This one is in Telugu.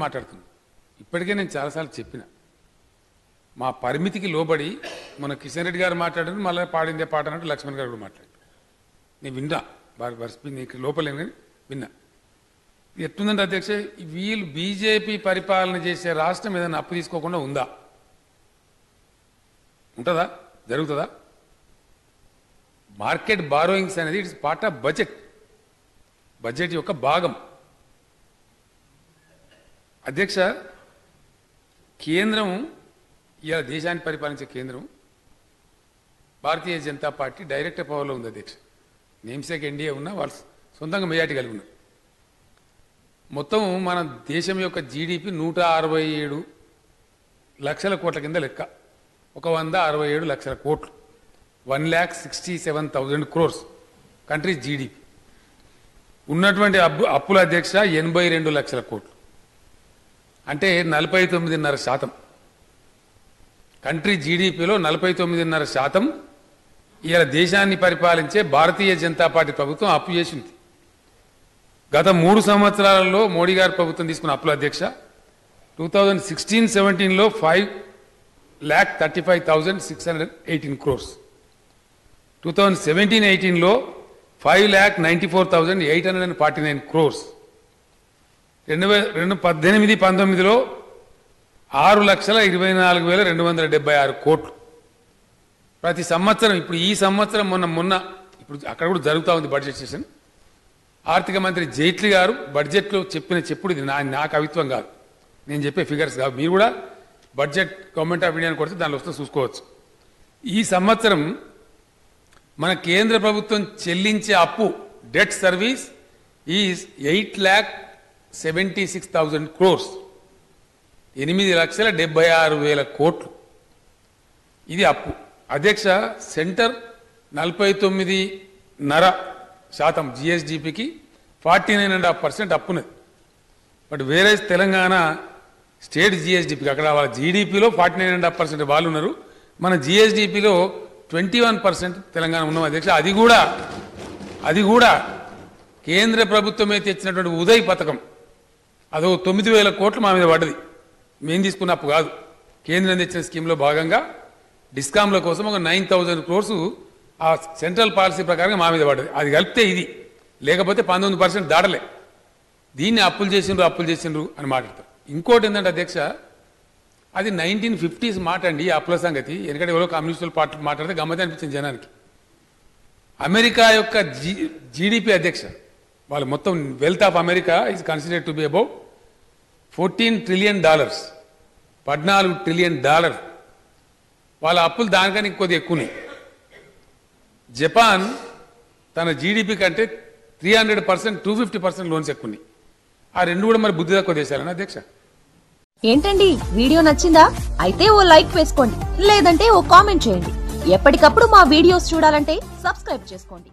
మాట్లాడుతున్నాను. ఇప్పటికే నేను చాలాసార్లు చెప్పిన మా పరిమితికి లోబడి మన కిషన్ రెడ్డి గారు మాట్లాడారు, మళ్ళీ పాడిందే పాట అన్నట్టు లక్ష్మణ్ గారు కూడా మాట్లాడారు. నేను విన్నా, నీకు లోపలేను కానీ విన్నా. ఎట్లుందంటే అధ్యక్ష, వీళ్ళు బీజేపీ పరిపాలన చేసే రాష్ట్రం ఏదైనా అప్పు తీసుకోకుండా ఉందా? ఉంటుందా? జరుగుతుందా? మార్కెట్ బారోయింగ్స్ అనేది ఇట్స్ పార్ట్ ఆఫ్ బడ్జెట్ యొక్క భాగం. అధ్యక్ష, కేంద్రం ఇలా దేశాన్ని పరిపాలించే కేంద్రం భారతీయ జనతా పార్టీ డైరెక్ట్ పవర్లో ఉంది అధ్యక్ష. నేమ్సేక్ ఎన్డీఏ ఉన్నా వాళ్ళు సొంతంగా మెజార్టీ కలిగి ఉన్నారు. మొత్తం మన దేశం యొక్క జీడిపి 167 లక్షల కోట్ల కింద లెక్క. 167 లక్షల కోట్లు, 1,67,000 crores కంట్రీ జీడిపి. ఉన్నటువంటి అప్పుల అధ్యక్ష 82 లక్షల కోట్లు, అంటే 49.5%. కంట్రీ జీడిపిలో 49.5% ఇలా దేశాన్ని పరిపాలించే భారతీయ జనతా పార్టీ ప్రభుత్వం అప్పు చేసింది. గత 3 సంవత్సరాలలో మోడీ గారి ప్రభుత్వం తీసుకున్న అప్పుల అధ్యక్ష 2016-17లో 5,35,618 crores, 2017-18లో 5,94,849 crores, 2018-19లో 6,24,276 కోట్లు. ప్రతి సంవత్సరం, ఇప్పుడు ఈ సంవత్సరం మొన్న ఇప్పుడు అక్కడ కూడా జరుగుతూ ఉంది బడ్జెట్ సెషన్. ఆర్థిక మంత్రి జైట్లీ గారు బడ్జెట్లో చెప్పిన చెప్పుడు ఇది నా కవిత్వం కాదు, నేను చెప్పే ఫిగర్స్ కాదు. మీరు కూడా బడ్జెట్ గవర్నమెంట్ ఆఫ్ ఇండియాని కొడితే దానిలో వస్తే చూసుకోవచ్చు. ఈ సంవత్సరం మన కేంద్ర ప్రభుత్వం చెల్లించే అప్పు డెట్ సర్వీస్ ఈజ్ 8,76,000 crores, 8,76,000 కోట్లు. ఇది అప్పు అధ్యక్ష. సెంటర్ 49.5% జిఎస్డిపికి 49.5% అప్పున్నది. బట్ వేరే తెలంగాణ స్టేట్ జిఎస్డిపికి అక్కడ వాళ్ళ జీడిపిలో 49.5% వాళ్ళు ఉన్నారు, మన జిఎస్డిపిలో 21% తెలంగాణ ఉన్నాం అధ్యక్ష. అది కూడా కేంద్ర ప్రభుత్వమే తెచ్చినటువంటి ఉదయ్ పథకం, అదో 9,000 కోట్లు మా మీద పడ్డది. మేము తీసుకున్న అప్పు కాదు, కేంద్రం తెచ్చిన స్కీమ్లో భాగంగా డిస్కామ్ల కోసం ఒక 9,000 crores ఆ సెంట్రల్ పాలసీ ప్రకారంగా మా మీద పడ్డది. అది కలిపితే ఇది, లేకపోతే 19% దాటలే. దీన్ని అప్పులు చేసిండ్రు అని మాట్లాడతారు. ఇంకోటి ఏంటంటే అధ్యక్ష, అది 1950s మాట అండి ఈ అప్పుల సంగతి. ఎందుకంటే ఎవరో కమ్యూనిస్టుల పార్టీ మాట్లాడితే గమ్మతి అనిపించింది జనానికి. అమెరికా యొక్క జీడిపి అధ్యక్ష, వాళ్ళు మొత్తం wealth of America is considered to be about $14 trillion, $14 trillion. వాళ్ళ అప్పులు దానికని కొద్దిగా ఎక్కువనే. జపాన్ తన జీడిపి కంటే 300%, 250% లోన్స్ ఎక్కువని. ఆ రెండు కూడా మరి బుద్ధి తక్కువ దేశాలని అధ్యక్ష. ఏంటండి వీడియో నచ్చిందా? అయితే ఓ లైక్ వేసుకోండి, లేదంటే ఓ కామెంట్ చేయండి. ఎప్పటికప్పుడు మా వీడియోస్ చూడాలంటే సబ్స్క్రైబ్ చేసుకోండి.